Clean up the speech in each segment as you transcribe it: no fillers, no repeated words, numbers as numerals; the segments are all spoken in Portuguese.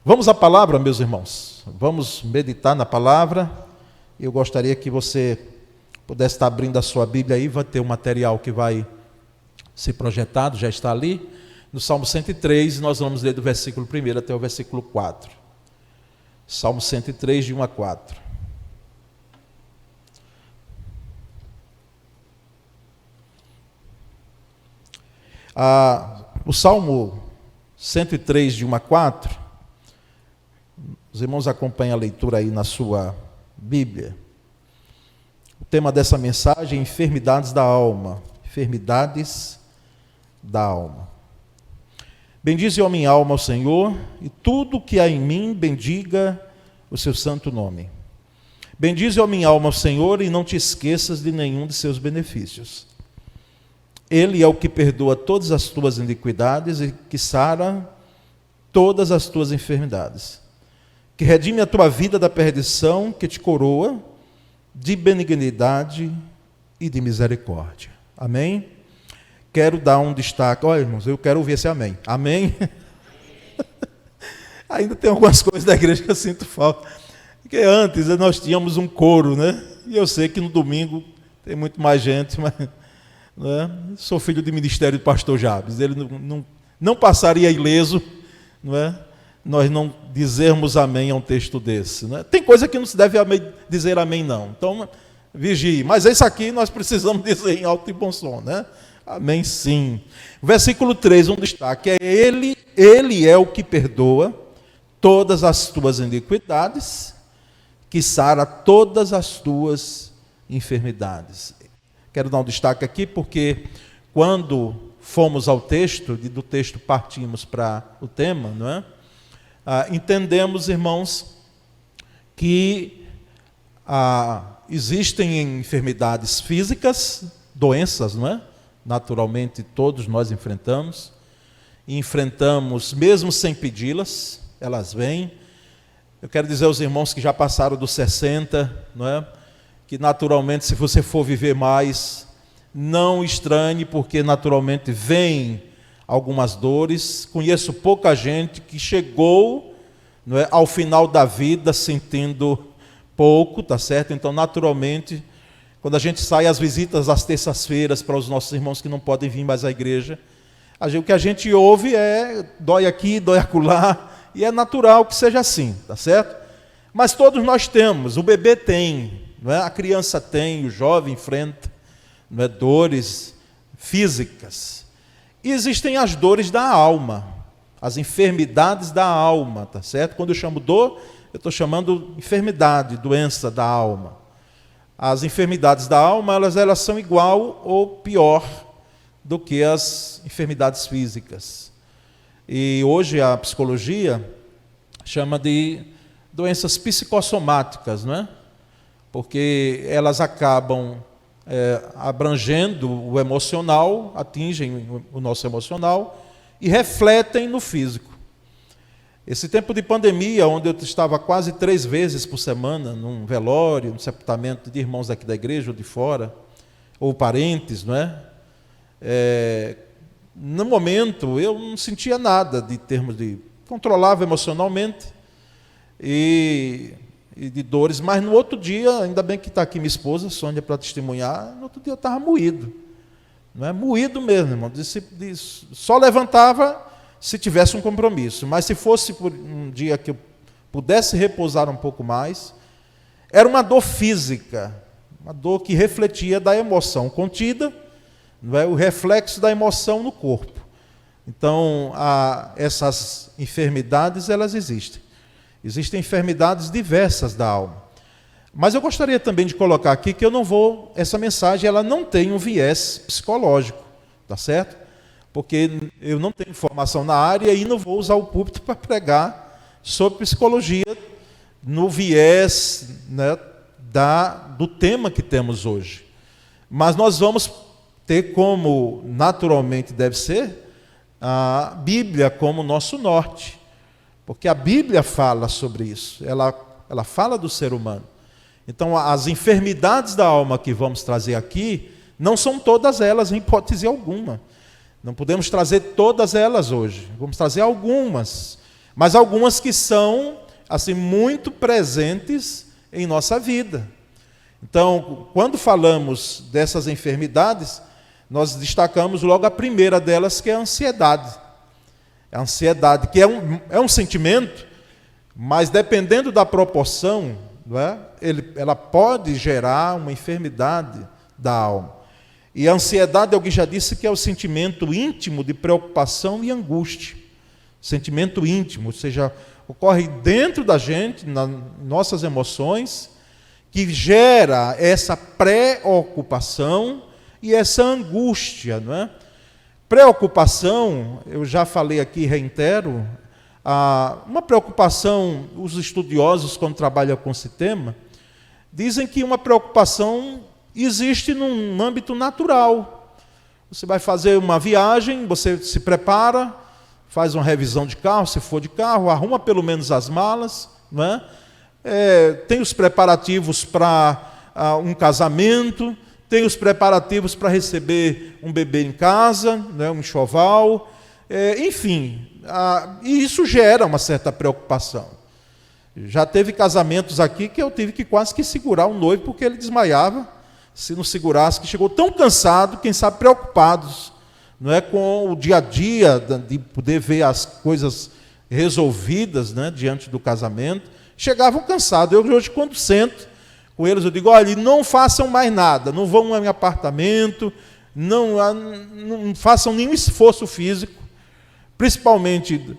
Vamos à palavra, meus irmãos. Vamos meditar na palavra. Eu gostaria que você pudesse estar abrindo a sua Bíblia aí. Vai ter um material que vai ser projetado, já está ali. No Salmo 103, nós vamos ler do versículo 1 até o versículo 4. Salmo 103, de 1 a 4. O Salmo 103, de 1 a 4, os irmãos acompanham a leitura aí na sua Bíblia. O tema dessa mensagem é enfermidades da alma. Enfermidades da alma. Bendize, ó minha alma, ao Senhor, e tudo que há em mim, bendiga o seu santo nome. Bendize, ó minha alma, ao Senhor, e não te esqueças de nenhum de seus benefícios. Ele é o que perdoa todas as tuas iniquidades e que sara todas as tuas enfermidades. Que redime a tua vida da perdição, que te coroa de benignidade e de misericórdia. Amém? Quero dar um destaque. Olha, irmãos, eu quero ouvir esse amém. Amém? Ainda tem algumas coisas da igreja que eu sinto falta. Porque antes nós tínhamos um coro, né? E eu sei que no domingo tem muito mais gente, mas né? Sou filho de ministério do pastor Jabes. Ele não passaria ileso, não é? Nós não dizermos amém a um texto desse. Né? Tem coisa que não se deve dizer amém, não. Então, vigie. Mas esse aqui nós precisamos dizer em alto e bom som. Né? Amém, sim. Versículo 3, um destaque. Ele é o que perdoa todas as tuas iniquidades, que sara todas as tuas enfermidades. Quero dar um destaque aqui, porque quando fomos ao texto, e do texto partimos para o tema, não é? Entendemos, irmãos, que existem enfermidades físicas, doenças, não é? Naturalmente todos nós enfrentamos, e enfrentamos mesmo sem pedi-las, elas vêm. Eu quero dizer aos irmãos que já passaram dos 60, não é? Que naturalmente, se você for viver mais, não estranhe, porque naturalmente vem algumas dores. Conheço pouca gente que chegou, não é, ao final da vida sentindo pouco, tá certo? Então, naturalmente, quando a gente sai às visitas às terças-feiras para os nossos irmãos que não podem vir mais à igreja, o que a gente ouve é dói aqui, dói acolá, e é natural que seja assim, tá certo? Mas todos nós temos, o bebê tem, não é? A criança tem, o jovem enfrenta, não é, dores físicas. E existem as dores da alma, as enfermidades da alma, tá certo? Quando eu chamo dor, eu estou chamando enfermidade, doença da alma. As enfermidades da alma, elas são igual ou pior do que as enfermidades físicas. E hoje a psicologia chama de doenças psicossomáticas, não é? Porque elas acabam abrangendo o emocional, atingem o nosso emocional e refletem no físico. Esse tempo de pandemia, onde eu estava quase 3 vezes por semana, num velório, num sepultamento de irmãos daqui da igreja ou de fora, ou parentes, não é? No momento, eu não sentia nada de termos de... Controlava emocionalmente e de dores, mas no outro dia, ainda bem que está aqui minha esposa, Sônia, para testemunhar, no outro dia eu estava moído. Não é? Moído mesmo, irmão. Só levantava se tivesse um compromisso, mas se fosse por um dia que eu pudesse repousar um pouco mais, era uma dor física, uma dor que refletia da emoção contida, não é? O reflexo da emoção no corpo. Então, essas enfermidades, elas existem. Existem enfermidades diversas da alma. Mas eu gostaria também de colocar aqui que essa mensagem ela não tem um viés psicológico, tá certo? Porque eu não tenho formação na área e não vou usar o púlpito para pregar sobre psicologia no viés, né, do tema que temos hoje. Mas nós vamos ter como naturalmente deve ser a Bíblia como nosso norte. Porque a Bíblia fala sobre isso, ela fala do ser humano. Então, as enfermidades da alma que vamos trazer aqui, não são todas elas, em hipótese alguma. Não podemos trazer todas elas hoje, vamos trazer algumas. mas algumas que são assim muito presentes em nossa vida. Então, quando falamos dessas enfermidades, nós destacamos logo a primeira delas, que é a ansiedade. A ansiedade, que é um sentimento, mas dependendo da proporção, não é? Ela pode gerar uma enfermidade da alma. E a ansiedade, alguém já disse que é o sentimento íntimo de preocupação e angústia. Sentimento íntimo, ou seja, ocorre dentro da gente, nas nossas emoções, que gera essa preocupação e essa angústia, não é? Preocupação, eu já falei aqui e reitero, uma preocupação, os estudiosos, quando trabalham com esse tema, dizem que uma preocupação existe num âmbito natural. Você vai fazer uma viagem, você se prepara, faz uma revisão de carro, se for de carro, arruma pelo menos as malas, não é? Tem os preparativos para um casamento, tem os preparativos para receber um bebê em casa, né, um enxoval, enfim, e isso gera uma certa preocupação. Já teve casamentos aqui que eu tive que quase que segurar o noivo porque ele desmaiava, se não segurasse, que chegou tão cansado, quem sabe preocupados, não é, com o dia a dia, de poder ver as coisas resolvidas, né, diante do casamento. Chegavam cansados. Eu hoje, quando sento com eles, eu digo, olha, não façam mais nada, não vão em apartamento, não façam nenhum esforço físico, principalmente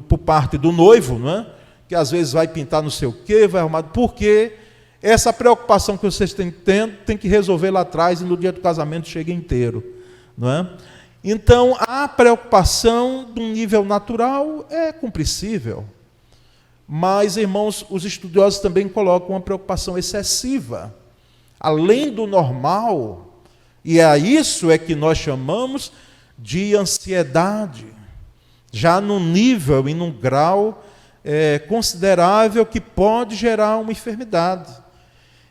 por parte do noivo, não é? Que às vezes vai pintar não sei o quê, vai arrumar, porque essa preocupação que vocês têm tendo, tem que resolver lá atrás e no dia do casamento chega inteiro, não é? Então, a preocupação de um nível natural é compreensível. Mas, irmãos, os estudiosos também colocam uma preocupação excessiva, além do normal, e é isso que nós chamamos de ansiedade, já num nível e num grau considerável que pode gerar uma enfermidade.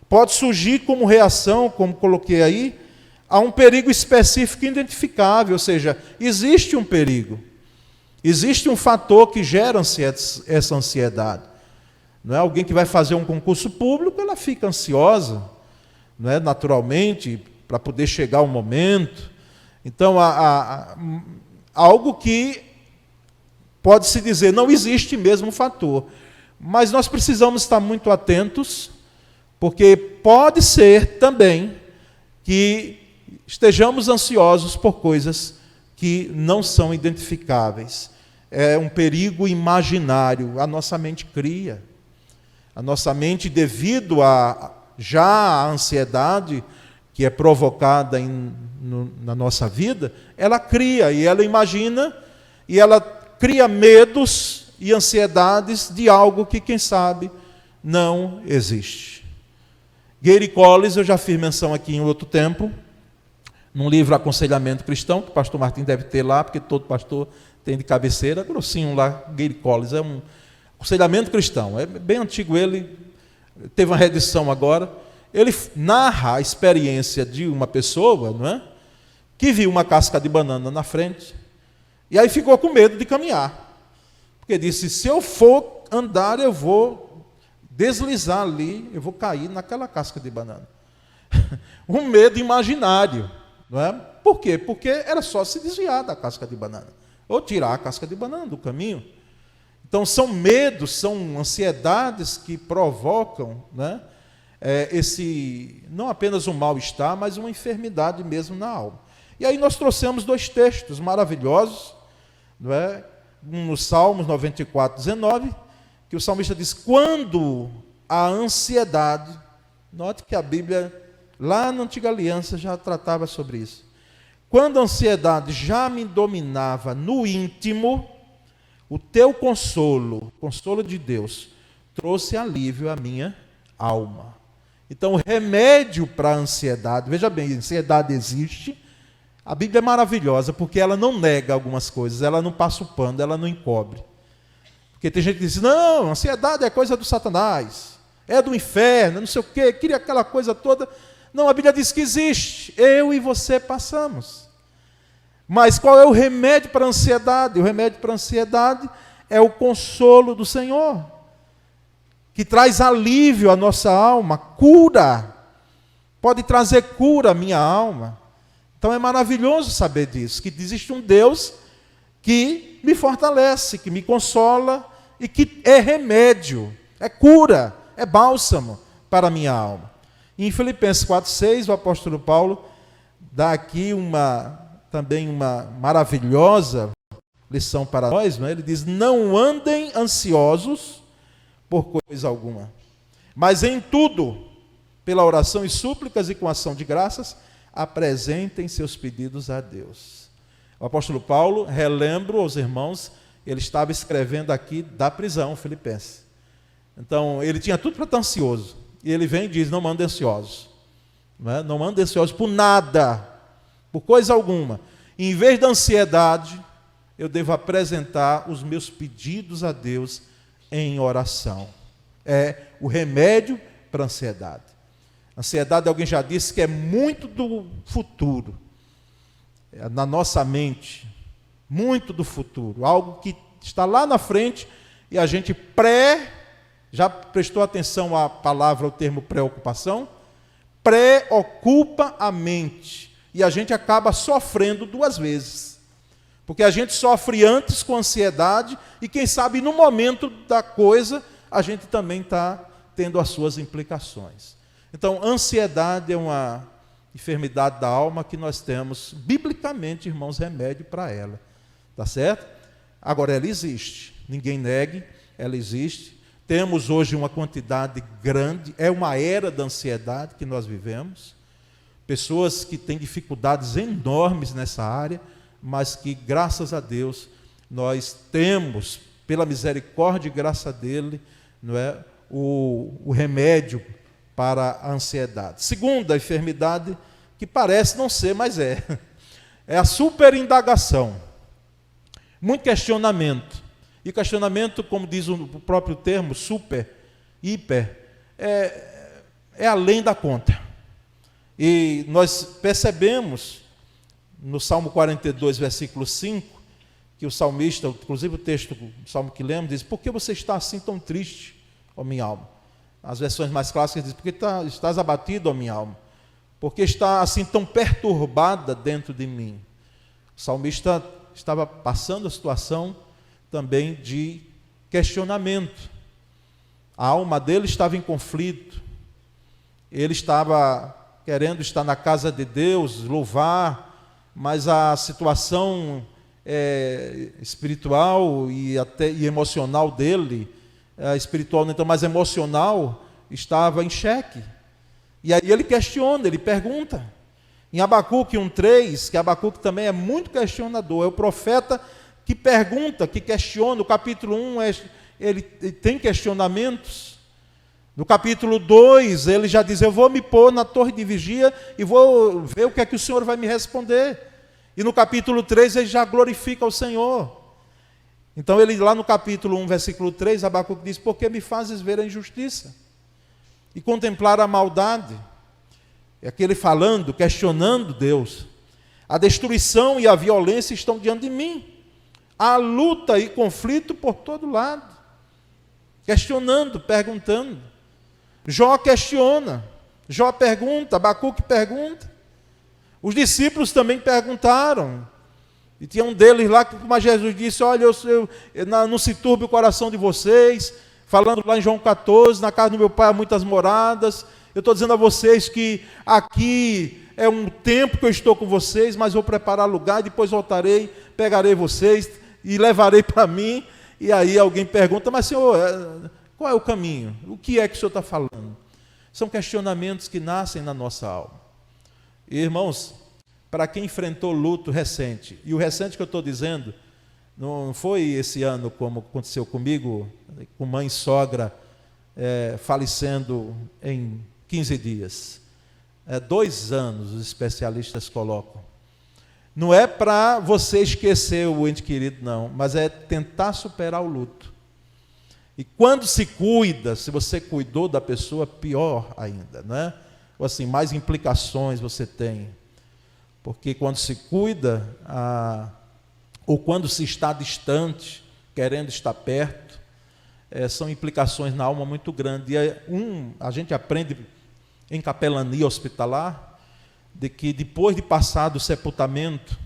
Pode surgir como reação, como coloquei aí, a um perigo específico identificável, ou seja, existe um perigo. Existe um fator que gera essa ansiedade. Não é? Alguém que vai fazer um concurso público, ela fica ansiosa, não é? Naturalmente, para poder chegar o momento. Então, algo que pode-se dizer, não existe mesmo fator. Mas nós precisamos estar muito atentos, porque pode ser também que estejamos ansiosos por coisas que não são identificáveis. É um perigo imaginário, a nossa mente cria. A nossa mente, devido já à ansiedade que é provocada na nossa vida, ela cria e ela imagina, e ela cria medos e ansiedades de algo que, quem sabe, não existe. Gary Collins, eu já fiz menção aqui em outro tempo, num livro Aconselhamento Cristão, que o pastor Martim deve ter lá, porque todo pastor tem de cabeceira, grossinho lá, Gary Collins, é um aconselhamento cristão, é bem antigo, ele teve uma reedição agora, ele narra a experiência de uma pessoa, não é? Que viu uma casca de banana na frente, e aí ficou com medo de caminhar, porque disse, se eu for andar, eu vou deslizar ali, eu vou cair naquela casca de banana. Um medo imaginário, não é? Por quê? Porque era só se desviar da casca de banana, ou tirar a casca de banana do caminho. Então, são medos, são ansiedades que provocam, né, não apenas um mal-estar, mas uma enfermidade mesmo na alma. E aí nós trouxemos 2 textos maravilhosos, não é? Um no Salmos 94, 19, que o salmista diz, quando a ansiedade, note que a Bíblia, lá na Antiga Aliança, já tratava sobre isso. Quando a ansiedade já me dominava no íntimo, o teu consolo, o consolo de Deus, trouxe alívio à minha alma. Então, o remédio para a ansiedade, veja bem, a ansiedade existe, a Bíblia é maravilhosa, porque ela não nega algumas coisas, ela não passa o pano, ela não encobre. Porque tem gente que diz, não, ansiedade é coisa do Satanás, é do inferno, não sei o quê, queria aquela coisa toda. Não, a Bíblia diz que existe, eu e você passamos. Mas qual é o remédio para a ansiedade? O remédio para a ansiedade é o consolo do Senhor, que traz alívio à nossa alma, cura, pode trazer cura à minha alma. Então é maravilhoso saber disso, que existe um Deus que me fortalece, que me consola e que é remédio, é cura, é bálsamo para a minha alma. E em Filipenses 4,6, o apóstolo Paulo dá aqui também uma maravilhosa lição para nós, não é? Ele diz: não andem ansiosos por coisa alguma, mas em tudo, pela oração e súplicas e com ação de graças, apresentem seus pedidos a Deus. O apóstolo Paulo, relembro aos irmãos, ele estava escrevendo aqui da prisão, Filipenses. Então, ele tinha tudo para estar ansioso. E ele vem e diz: não mandem ansiosos. Não mandem ansiosos por nada, por coisa alguma. E, em vez da ansiedade, eu devo apresentar os meus pedidos a Deus em oração. É o remédio para a ansiedade. Ansiedade, alguém já disse que é muito do futuro. É na nossa mente, muito do futuro. Algo que está lá na frente e a gente já prestou atenção à palavra, ao termo preocupação? Preocupa a mente. E a gente acaba sofrendo duas vezes. Porque a gente sofre antes com ansiedade e quem sabe no momento da coisa a gente também está tendo as suas implicações. Então, ansiedade é uma enfermidade da alma que nós temos, biblicamente, irmãos, remédio para ela. Tá certo? Agora, ela existe. Ninguém negue, ela existe. Temos hoje uma quantidade grande, é uma era da ansiedade que nós vivemos. Pessoas que têm dificuldades enormes nessa área, mas que, graças a Deus, nós temos, pela misericórdia e graça dele, não é, o remédio para a ansiedade. Segunda enfermidade, que parece não ser, mas é a superindagação. Muito questionamento. E questionamento, como diz o próprio termo, hiper, é além da conta. E nós percebemos no Salmo 42, versículo 5, que o salmista, inclusive o texto do Salmo que lemos, diz: por que você está assim tão triste, ó minha alma? As versões mais clássicas dizem: por que estás abatido, ó minha alma? Por que está assim tão perturbada dentro de mim? O salmista estava passando a situação também de questionamento. A alma dele estava em conflito. Ele estava querendo estar na casa de Deus, louvar, mas a situação espiritual e emocional dele, espiritual não, então, mas emocional, estava em xeque. E aí ele questiona, ele pergunta. Em Abacuque 1,3, que Abacuque também é muito questionador, é o profeta que pergunta, que questiona. O capítulo 1, ele tem questionamentos. No capítulo 2, ele já diz: eu vou me pôr na torre de vigia e vou ver o que é que o Senhor vai me responder. E no capítulo 3, ele já glorifica o Senhor. Então, ele lá no capítulo 1, versículo 3, Abacuque diz: por que me fazes ver a injustiça e contemplar a maldade? É aquele falando, questionando Deus. A destruição e a violência estão diante de mim. Há luta e conflito por todo lado. Questionando, perguntando. Jó questiona, Jó pergunta, Abacuque pergunta. Os discípulos também perguntaram. E tinha um deles lá que, como Jesus disse: olha, não se turbe o coração de vocês. Falando lá em João 14, na casa do meu pai há muitas moradas. Eu estou dizendo a vocês que aqui é um tempo que eu estou com vocês, mas vou preparar lugar, e depois voltarei, pegarei vocês e levarei para mim. E aí alguém pergunta: mas Senhor, qual é o caminho? O que é que o Senhor está falando? São questionamentos que nascem na nossa alma. E, irmãos, para quem enfrentou luto recente, e o recente que eu estou dizendo, não foi esse ano como aconteceu comigo, com mãe e sogra falecendo em 15 dias. 2 anos, os especialistas colocam. Não é para você esquecer o ente querido, não, mas é tentar superar o luto. E quando se cuida, se você cuidou da pessoa, pior ainda, né? Ou assim, mais implicações você tem. Porque quando se cuida, ou quando se está distante, querendo estar perto, são implicações na alma muito grandes. E a gente aprende em capelania hospitalar, de que depois de passado o sepultamento,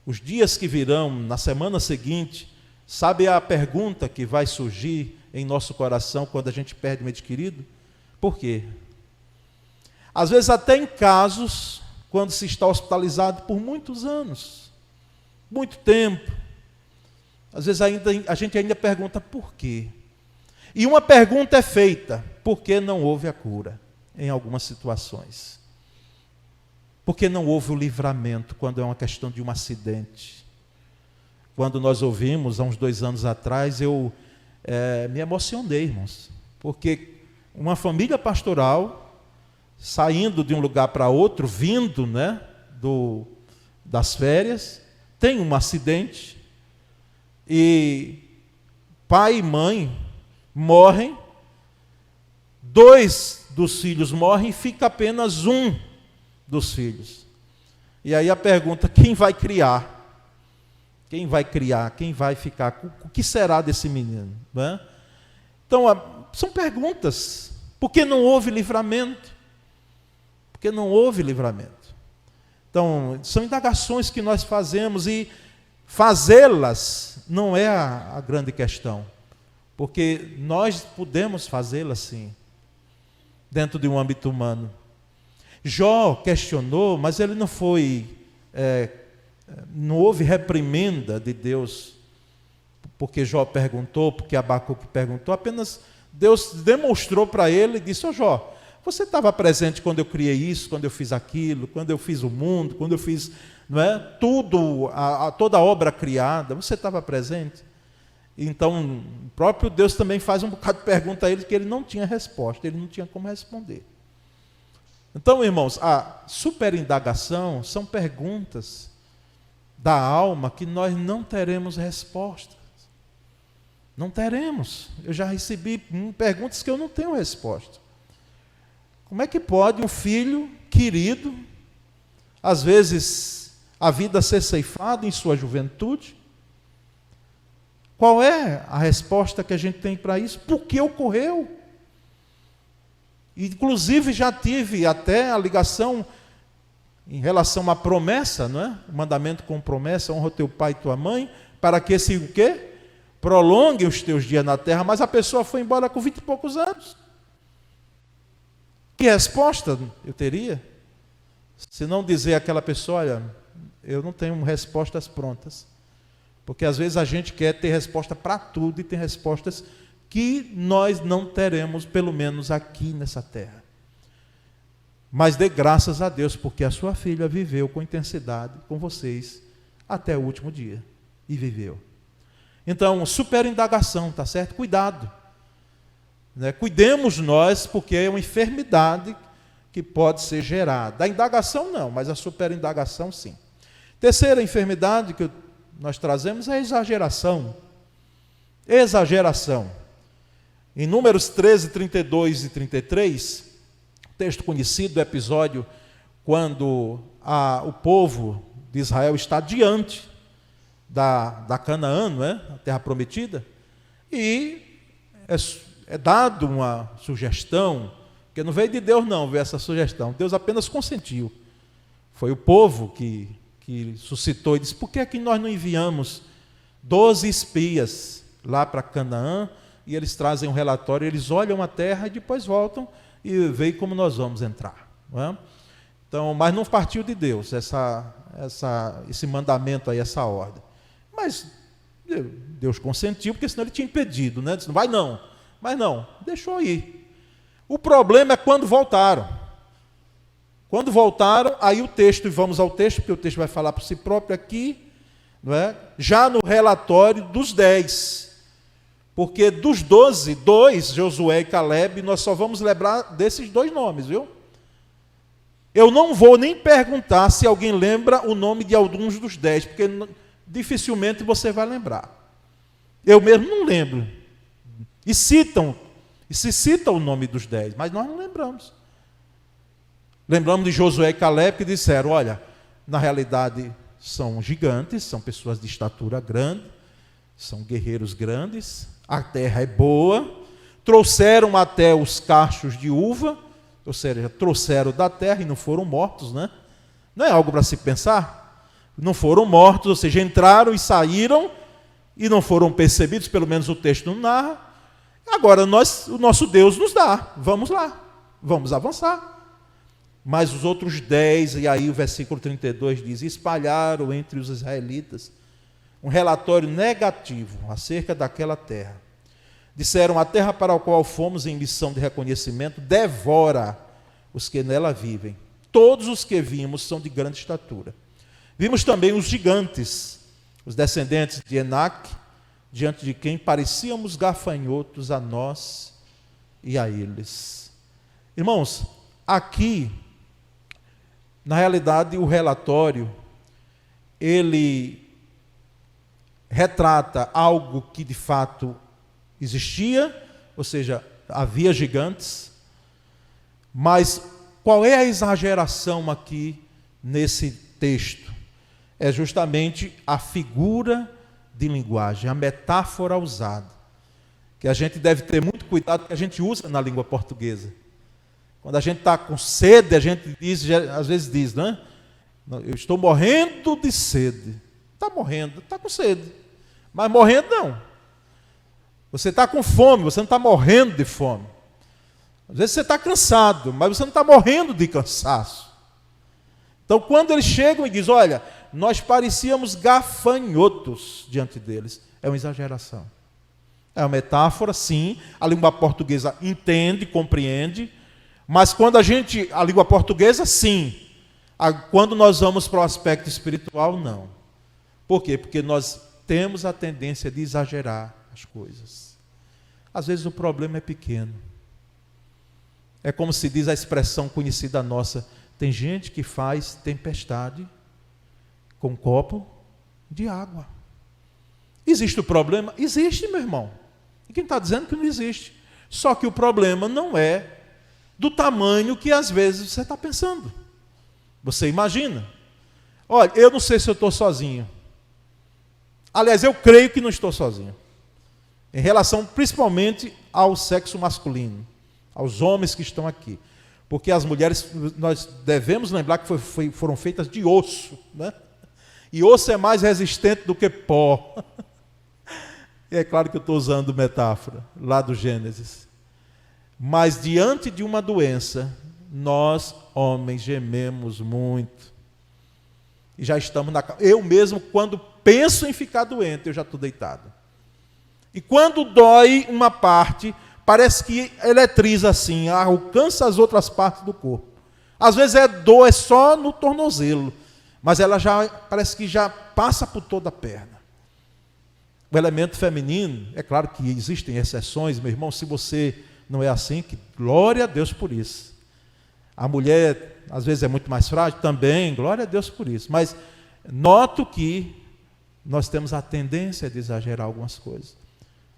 os dias que virão, na semana seguinte, sabe a pergunta que vai surgir em nosso coração quando a gente perde um ente querido? Por quê? Às vezes até em casos, quando se está hospitalizado por muitos anos, muito tempo, às vezes a gente ainda pergunta por quê? E uma pergunta é feita: por que não houve a cura em algumas situações? Por que não houve o livramento quando é uma questão de um acidente? Quando nós ouvimos, há uns 2 anos atrás, eu me emocionei, irmãos, porque uma família pastoral, saindo de um lugar para outro, vindo, né, das férias, tem um acidente, e pai e mãe morrem, 2 dos filhos morrem e fica apenas um dos filhos. E aí a pergunta: quem vai criar? Quem vai criar? Quem vai ficar? O que será desse menino? Não é? Então, são perguntas. Por que não houve livramento? Por que não houve livramento? Então, são indagações que nós fazemos, e fazê-las não é a grande questão, porque nós podemos fazê-las sim, dentro de um âmbito humano. Jó questionou, mas ele não foi, não houve reprimenda de Deus, porque Jó perguntou, porque Abacuque perguntou, apenas Deus demonstrou para ele e disse: Jó, você estava presente quando eu criei isso, quando eu fiz aquilo, quando eu fiz o mundo, quando eu fiz, não é, tudo, toda a obra criada, você estava presente? Então, o próprio Deus também faz um bocado de pergunta a ele, que ele não tinha resposta, ele não tinha como responder. Então, irmãos, a superindagação são perguntas da alma que nós não teremos respostas. Não teremos. Eu já recebi perguntas que eu não tenho resposta. Como é que pode um filho querido, às vezes a vida ser ceifada em sua juventude? Qual é a resposta que a gente tem para isso? Por que ocorreu? Inclusive já tive até a ligação em relação à promessa, não é? O mandamento com promessa: honra teu pai e tua mãe, para que esse o quê? Prolongue os teus dias na terra. Mas a pessoa foi embora com 20 e poucos anos. Que resposta eu teria? Se não dizer àquela pessoa: olha, eu não tenho respostas prontas. Porque às vezes a gente quer ter resposta para tudo, e tem respostas que nós não teremos, pelo menos aqui nessa terra. Mas dê graças a Deus, porque a sua filha viveu com intensidade com vocês até o último dia. E viveu. Então, superindagação, tá certo? Cuidado. Né? Cuidemos nós, porque é uma enfermidade que pode ser gerada. A indagação não, mas a superindagação sim. Terceira enfermidade que nós trazemos é a exageração. Exageração. Em Números 13, 32 e 33, texto conhecido do episódio quando o povo de Israel está diante da Canaã, não é? A terra prometida, e é dado uma sugestão, que não veio de Deus não, veio essa sugestão, Deus apenas consentiu. Foi o povo que suscitou e disse: por que é que nós não enviamos 12 espias lá para Canaã, e eles trazem um relatório, eles olham a terra e depois voltam e veem como nós vamos entrar, não é? Então, mas não partiu de Deus esse mandamento aí, essa ordem. Mas Deus consentiu, porque senão ele tinha impedido, né? Disse: não vai não. Mas não, deixou ir. O problema é quando voltaram. Quando voltaram, aí o texto, e vamos ao texto, porque o texto vai falar por si próprio aqui, não é? Já no relatório dos 10. Porque dos 12, 2, Josué e Caleb, nós só vamos lembrar desses 2 nomes, viu? Eu não vou nem perguntar se alguém lembra o nome de alguns dos 10, porque dificilmente você vai lembrar. Eu mesmo não lembro. E se cita o nome dos 10, mas nós não lembramos. Lembramos de Josué e Caleb, que disseram: olha, na realidade são gigantes, são pessoas de estatura grande, São guerreiros grandes, a terra é boa, trouxeram até os cachos de uva, ou seja, trouxeram da terra e não foram mortos, né? Não é algo para se pensar? Não foram mortos, ou seja, entraram e saíram e não foram percebidos, pelo menos o texto não narra. Agora o nosso Deus nos dá, vamos lá, vamos avançar. Mas os outros 10, e aí o versículo 32 diz, espalharam entre os israelitas um relatório negativo acerca daquela terra. Disseram, a terra para a qual fomos em missão de reconhecimento devora os que nela vivem. Todos os que vimos são de grande estatura. Vimos também os gigantes, os descendentes de Enaque, diante de quem parecíamos gafanhotos a nós e a eles. Irmãos, aqui, na realidade, o relatório, ele retrata algo que de fato existia, ou seja, havia gigantes, mas qual é a exageração aqui nesse texto? É justamente a figura de linguagem, a metáfora usada, que a gente deve ter muito cuidado, que a gente usa na língua portuguesa. Quando a gente está com sede, a gente diz, às vezes diz, né? Eu estou morrendo de sede. Está morrendo, está com sede. Mas morrendo não. Você está com fome, você não está morrendo de fome. Às vezes você está cansado, mas você não está morrendo de cansaço. Então, quando eles chegam e dizem, olha, nós parecíamos gafanhotos diante deles, é uma exageração. É uma metáfora, sim, a língua portuguesa entende, compreende, mas quando a língua portuguesa, sim, quando nós vamos para o aspecto espiritual, não. Por quê? Porque nós temos a tendência de exagerar as coisas. Às vezes o problema é pequeno. É como se diz a expressão conhecida nossa, tem gente que faz tempestade com um copo de água. Existe o problema? Existe, meu irmão. E quem está dizendo que não existe? Só que o problema não é do tamanho que às vezes você está pensando. Você imagina. Olha, eu não sei se eu estou sozinho. Aliás, eu creio que não estou sozinho. Em relação principalmente ao sexo masculino, aos homens que estão aqui. Porque as mulheres, nós devemos lembrar que foram feitas de osso, né? E osso é mais resistente do que pó. E é claro que eu estou usando metáfora, lá do Gênesis. Mas diante de uma doença, nós, homens, gememos muito. E já estamos na cama. Eu mesmo, quando penso em ficar doente, eu já estou deitado. E quando dói uma parte, parece que eletriza assim, alcança as outras partes do corpo. Às vezes dor é só no tornozelo, mas ela já parece que já passa por toda a perna. O elemento feminino, é claro que existem exceções, meu irmão, se você não é assim, que glória a Deus por isso. A mulher, às vezes, é muito mais frágil, também, glória a Deus por isso. Mas noto que nós temos a tendência de exagerar algumas coisas.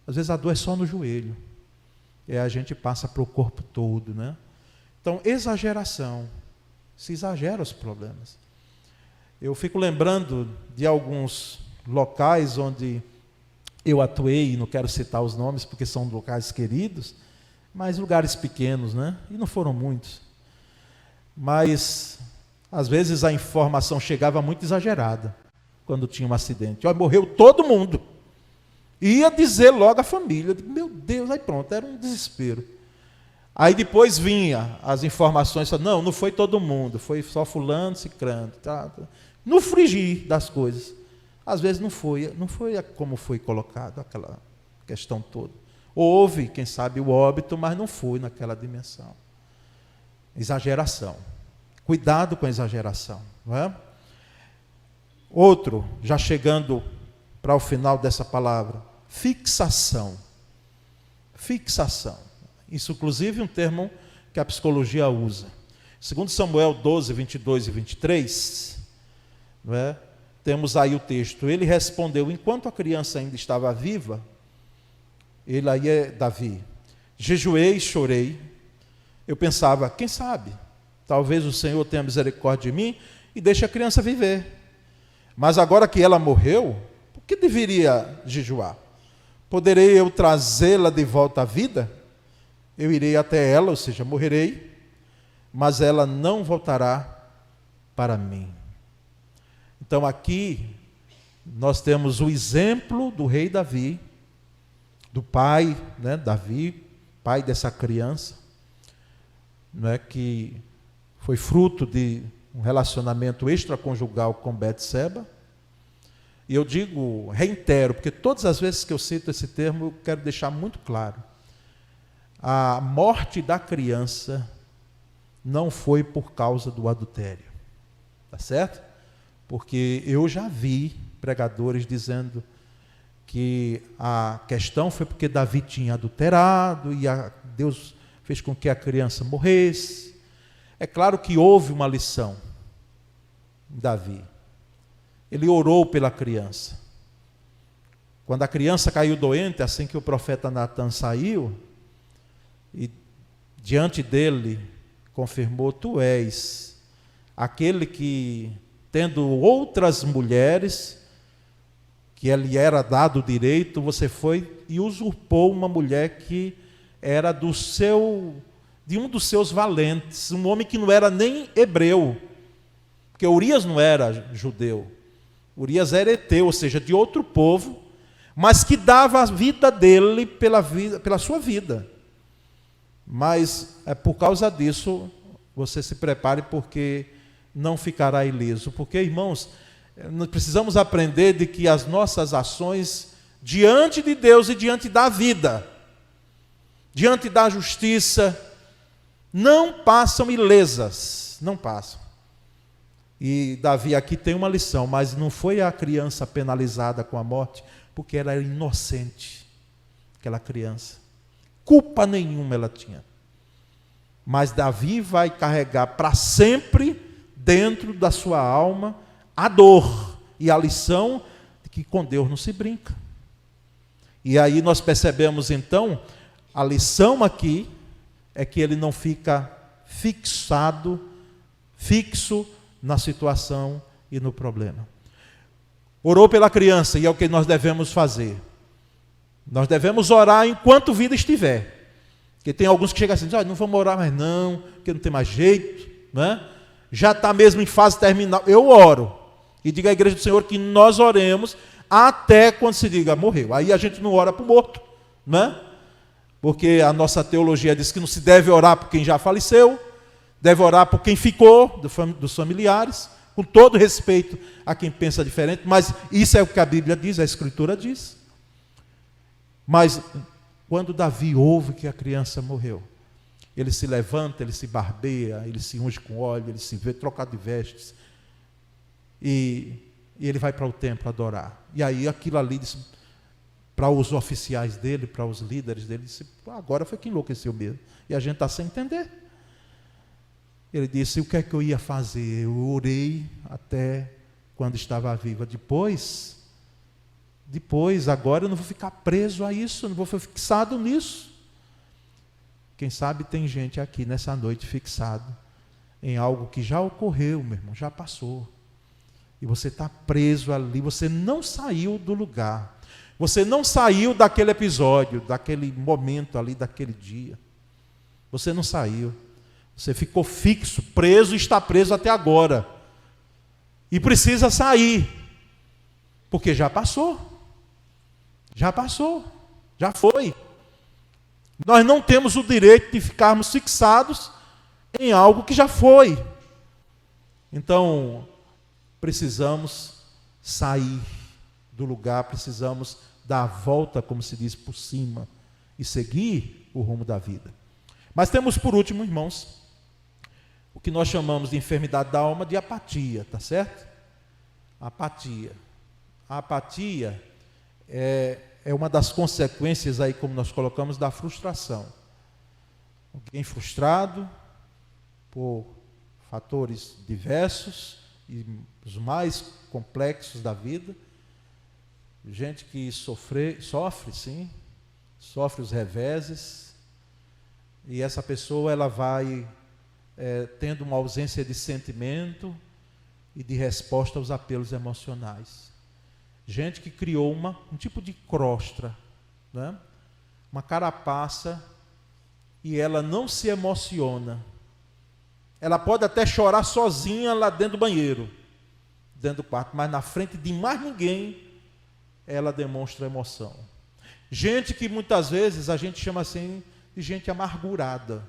Às vezes a dor é só no joelho. E a gente passa para o corpo todo, né? Então, exageração. Se exagera os problemas. Eu fico lembrando de alguns locais onde eu atuei, e não quero citar os nomes porque são locais queridos, mas lugares pequenos, né? E não foram muitos. Mas, às vezes, a informação chegava muito exagerada quando tinha um acidente. Olha, morreu todo mundo. Ia dizer logo à família, meu Deus, aí pronto, era um desespero. Aí depois vinha as informações, não foi todo mundo, foi só fulano, cicrano, tá. No frigir das coisas. Às vezes não foi como foi colocado aquela questão toda. Houve, quem sabe, o óbito, mas não foi naquela dimensão. Exageração. Cuidado com a exageração, não é? Outro, já chegando para o final dessa palavra, fixação. Fixação. Isso, inclusive, é um termo que a psicologia usa. Segundo Samuel 12, 22 e 23, não é? Temos aí o texto. Ele respondeu, enquanto a criança ainda estava viva, ele aí é Davi, jejuei e chorei. Eu pensava, quem sabe, talvez o Senhor tenha misericórdia de mim e deixe a criança viver. Mas agora que ela morreu, que deveria jejuar? Poderei eu trazê-la de volta à vida? Eu irei até ela, ou seja, morrerei, mas ela não voltará para mim. Então aqui nós temos o exemplo do rei Davi, do pai, Davi, pai dessa criança, que foi fruto de um relacionamento extraconjugal com Betseba. E eu digo, reitero, porque todas as vezes que eu cito esse termo, eu quero deixar muito claro. A morte da criança não foi por causa do adultério. Tá certo? Porque eu já vi pregadores dizendo que a questão foi porque Davi tinha adulterado e Deus fez com que a criança morresse. É claro que houve uma lição em Davi. Ele orou pela criança. Quando a criança caiu doente, assim que o profeta Natan saiu, e diante dele confirmou: tu és aquele que, tendo outras mulheres, que lhe era dado o direito, você foi e usurpou uma mulher que era de um dos seus valentes, um homem que não era nem hebreu, porque Urias não era judeu, Urias era heteu, ou seja, de outro povo, mas que dava a vida dele pela sua vida. Mas por causa disso, você se prepare, porque não ficará ileso. Porque, irmãos, nós precisamos aprender de que as nossas ações diante de Deus e diante da vida, diante da justiça, não passam ilesas, não passam. E Davi aqui tem uma lição, mas não foi a criança penalizada com a morte, porque ela era inocente, aquela criança. Culpa nenhuma ela tinha. Mas Davi vai carregar para sempre dentro da sua alma a dor e a lição de que com Deus não se brinca. E aí nós percebemos então, a lição aqui é que ele não fica fixo na situação e no problema. Orou pela criança, e é o que nós devemos fazer. Nós devemos orar enquanto vida estiver. Porque tem alguns que chegam assim, não vamos orar mais não, porque não tem mais jeito, já está mesmo em fase terminal. Eu oro, e digo à igreja do Senhor que nós oremos até quando se diga morreu. Aí a gente não ora para o morto, porque a nossa teologia diz que não se deve orar por quem já faleceu, deve orar por quem ficou, dos familiares, com todo respeito a quem pensa diferente, mas isso é o que a Bíblia diz, a Escritura diz. Mas quando Davi ouve que a criança morreu, ele se levanta, ele se barbeia, ele se unge com óleo, ele se vê trocado de vestes, e ele vai para o templo adorar. E aí aquilo ali, para os oficiais dele, para os líderes dele, disse, agora foi que enlouqueceu mesmo. E a gente está sem entender. Ele disse, o que é que eu ia fazer? Eu orei até quando estava viva. Depois, agora eu não vou ficar preso a isso, eu não vou ficar fixado nisso. Quem sabe tem gente aqui nessa noite fixado em algo que já ocorreu, meu irmão, já passou. E você está preso ali, você não saiu do lugar. Você não saiu daquele episódio, daquele momento ali, daquele dia. Você não saiu. Você ficou fixo, preso e está preso até agora. E precisa sair. Porque já passou. Já passou. Já foi. Nós não temos o direito de ficarmos fixados em algo que já foi. Então, precisamos sair do lugar, precisamos dar a volta, como se diz, por cima, e seguir o rumo da vida. Mas temos por último, irmãos, o que nós chamamos de enfermidade da alma, de apatia, tá certo? Apatia. A apatia é uma das consequências aí, como nós colocamos, da frustração. Alguém frustrado por fatores diversos e os mais complexos da vida. Gente que sofre os reveses, e essa pessoa ela vai tendo uma ausência de sentimento e de resposta aos apelos emocionais. Gente que criou um tipo de crosta, né? Uma carapaça, e ela não se emociona. Ela pode até chorar sozinha lá dentro do banheiro, dentro do quarto, mas na frente de mais ninguém, ela demonstra emoção. Gente que muitas vezes a gente chama assim de gente amargurada,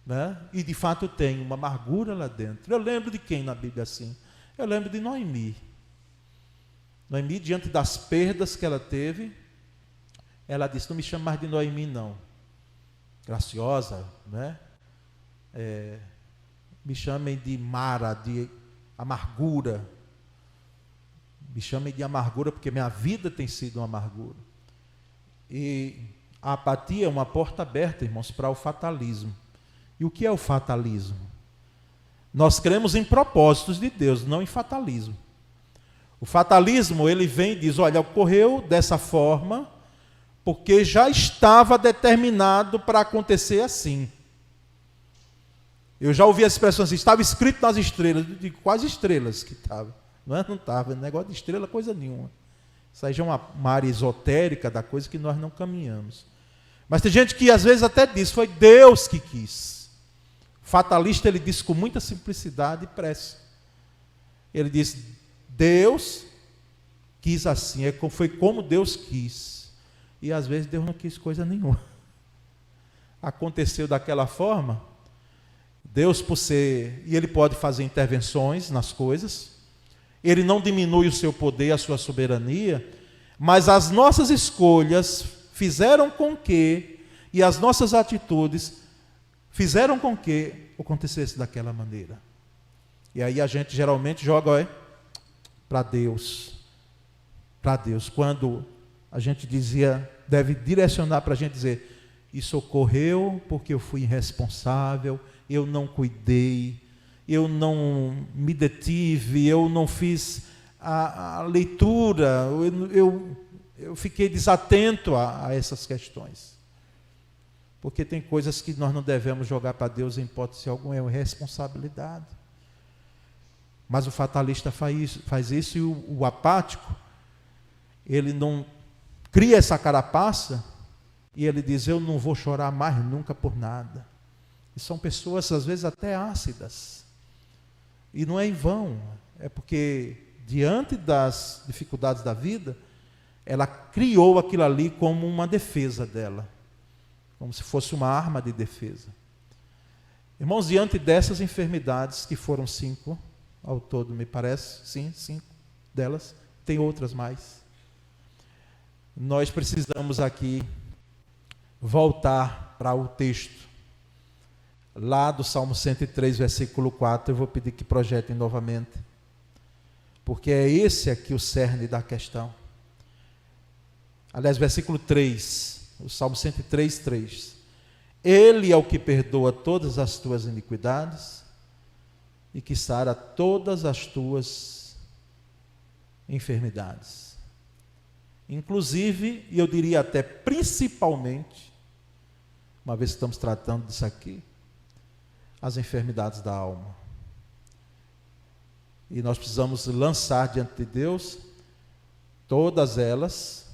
né? E de fato tem uma amargura lá dentro. Eu lembro de quem na Bíblia assim? Eu lembro de Noemi. Noemi, diante das perdas que ela teve, ela disse: não me chame mais de Noemi não, graciosa, né? Me chamem de Mara, de amargura. Me chamem de amargura porque minha vida tem sido uma amargura. E a apatia é uma porta aberta, irmãos, para o fatalismo. E o que é o fatalismo? Nós cremos em propósitos de Deus, não em fatalismo. O fatalismo, ele vem e diz: olha, ocorreu dessa forma porque já estava determinado para acontecer assim. Eu já ouvi a expressão assim: estava escrito nas estrelas. De quais estrelas que estava? Não estava, negócio de estrela, coisa nenhuma. Isso aí já é uma área esotérica da coisa que nós não caminhamos. Mas tem gente que às vezes até diz: foi Deus que quis. O fatalista, ele diz com muita simplicidade e pressa. Ele diz: Deus quis assim, foi como Deus quis. E às vezes Deus não quis coisa nenhuma. Aconteceu daquela forma. Deus, por ser, e Ele pode fazer intervenções nas coisas, Ele não diminui o seu poder, a sua soberania, mas as nossas escolhas fizeram com que, e as nossas atitudes fizeram com que acontecesse daquela maneira. E aí a gente geralmente joga para Deus. Para Deus. Quando a gente dizia, deve direcionar para a gente dizer: isso ocorreu porque eu fui irresponsável, eu não cuidei, eu não me detive, eu não fiz a leitura, eu fiquei desatento a essas questões. Porque tem coisas que nós não devemos jogar para Deus em hipótese alguma, é uma responsabilidade. Mas o fatalista faz isso, e o apático, ele não cria essa carapaça, e ele diz: eu não vou chorar mais nunca por nada. E são pessoas, às vezes, até ácidas. E não é em vão, é porque, diante das dificuldades da vida, ela criou aquilo ali como uma defesa dela, como se fosse uma arma de defesa. Irmãos, diante dessas enfermidades, que foram 5 ao todo, me parece, sim, 5 delas, tem outras mais. Nós precisamos aqui voltar para o texto, lá do Salmo 103, versículo 4, eu vou pedir que projetem novamente, porque é esse aqui o cerne da questão. Aliás, versículo 3, o Salmo 103, 3. Ele é o que perdoa todas as tuas iniquidades e que sara todas as tuas enfermidades. Inclusive, e eu diria até principalmente, uma vez que estamos tratando disso aqui, as enfermidades da alma. E nós precisamos lançar diante de Deus todas elas,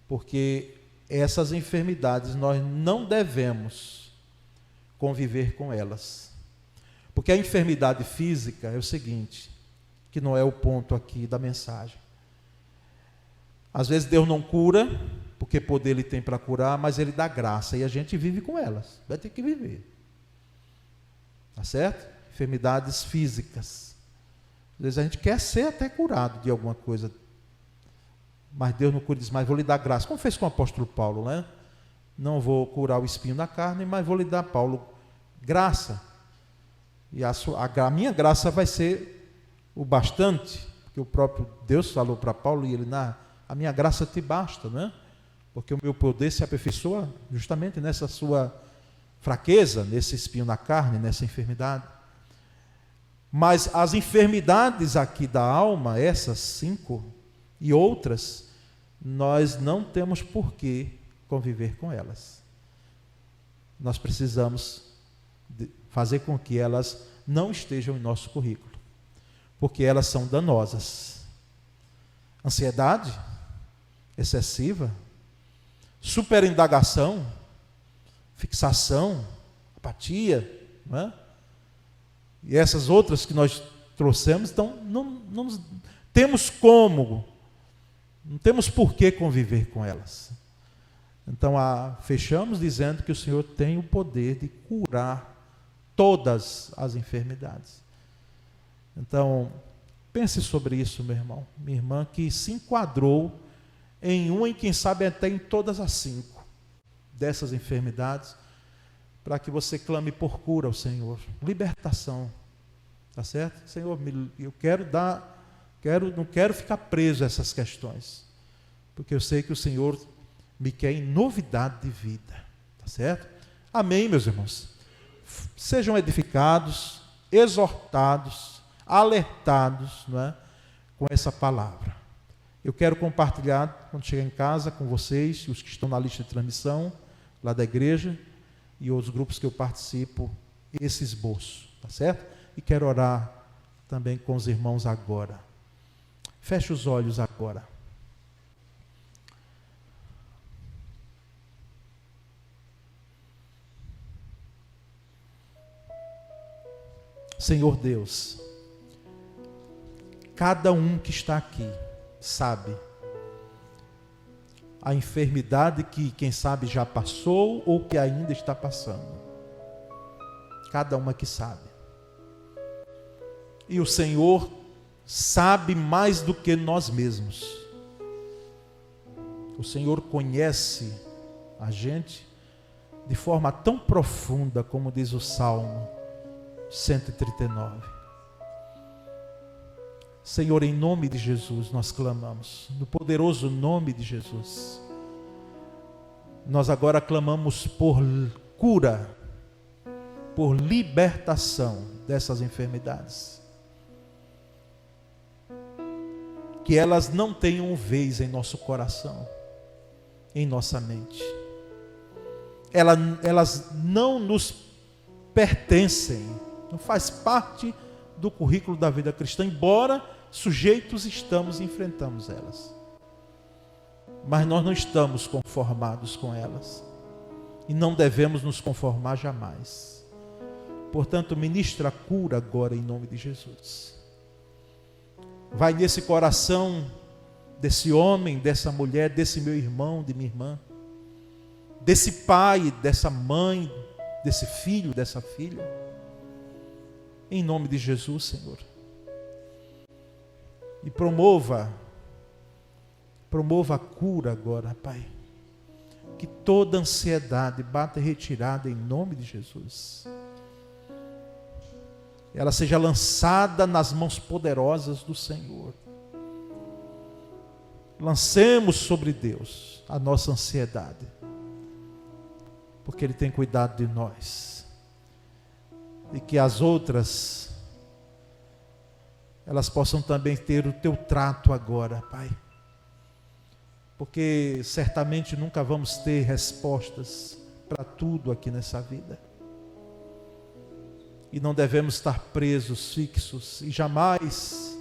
porque essas enfermidades nós não devemos conviver com elas. Porque a enfermidade física é o seguinte, que não é o ponto aqui da mensagem. Às vezes Deus não cura, porque poder Ele tem para curar, mas Ele dá graça, e a gente vive com elas, vai ter que viver. Tá certo? Enfermidades físicas. Às vezes a gente quer ser até curado de alguma coisa, mas Deus não cura, diz: mas vou lhe dar graça, como fez com o apóstolo Paulo, né? Não vou curar o espinho da carne, mas vou lhe dar, Paulo, graça. E a minha graça vai ser o bastante, porque o próprio Deus falou para Paulo, e ele: a minha graça te basta, né? Porque o meu poder se aperfeiçoa justamente nessa sua fraqueza, nesse espinho na carne, nessa enfermidade. Mas as enfermidades aqui da alma, essas 5 e outras, nós não temos por que conviver com elas. Nós precisamos fazer com que elas não estejam em nosso currículo, porque elas são danosas. Ansiedade excessiva, superindagação, fixação, apatia, não é? E essas outras que nós trouxemos, então não temos como, não temos por que conviver com elas. Então fechamos dizendo que o Senhor tem o poder de curar todas as enfermidades. Então, pense sobre isso, meu irmão, minha irmã, que se enquadrou em uma e quem sabe até em todas as 5 dessas enfermidades, para que você clame por cura ao Senhor, libertação, tá certo? Senhor, eu não quero ficar preso a essas questões, porque eu sei que o Senhor me quer em novidade de vida, tá certo? Amém, meus irmãos? Sejam edificados, exortados, alertados, não é? Com essa palavra. Eu quero compartilhar, quando chegar em casa, com vocês, e os que estão na lista de transmissão, lá da igreja, e outros grupos que eu participo, esse esboço, tá certo? E quero orar também com os irmãos agora. Feche os olhos agora. Senhor Deus, cada um que está aqui sabe a enfermidade que, quem sabe, já passou ou que ainda está passando. Cada uma que sabe. E o Senhor sabe mais do que nós mesmos. O Senhor conhece a gente de forma tão profunda, como diz o Salmo 139. Senhor, em nome de Jesus nós clamamos, no poderoso nome de Jesus. Nós agora clamamos por cura, por libertação dessas enfermidades. Que elas não tenham vez em nosso coração, em nossa mente. Elas não nos pertencem, não faz parte do currículo da vida cristã, embora sujeitos estamos e enfrentamos elas. Mas nós não estamos conformados com elas. E não devemos nos conformar jamais. Portanto, ministra a cura agora em nome de Jesus. Vai nesse coração desse homem, dessa mulher, desse meu irmão, de minha irmã, desse pai, dessa mãe, desse filho, dessa filha. Em nome de Jesus, Senhor. E promova a cura agora, Pai. Que toda ansiedade bata retirada em nome de Jesus. Ela seja lançada nas mãos poderosas do Senhor. Lancemos sobre Deus a nossa ansiedade, porque Ele tem cuidado de nós. E que as outras, elas possam também ter o Teu trato agora, Pai. Porque certamente nunca vamos ter respostas para tudo aqui nessa vida. E não devemos estar presos, fixos e jamais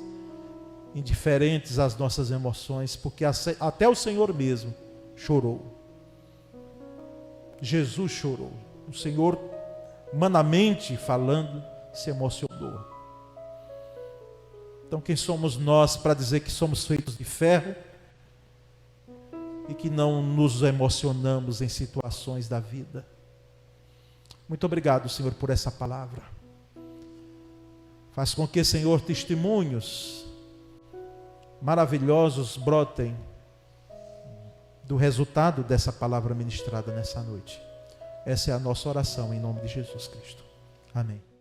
indiferentes às nossas emoções, porque até o Senhor mesmo chorou. Jesus chorou. O Senhor, humanamente falando, se emocionou. Então quem somos nós para dizer que somos feitos de ferro e que não nos emocionamos em situações da vida? Muito obrigado, Senhor, por essa palavra. Faz com que, Senhor, testemunhos maravilhosos brotem do resultado dessa palavra ministrada nessa noite. Essa é a nossa oração em nome de Jesus Cristo. Amém.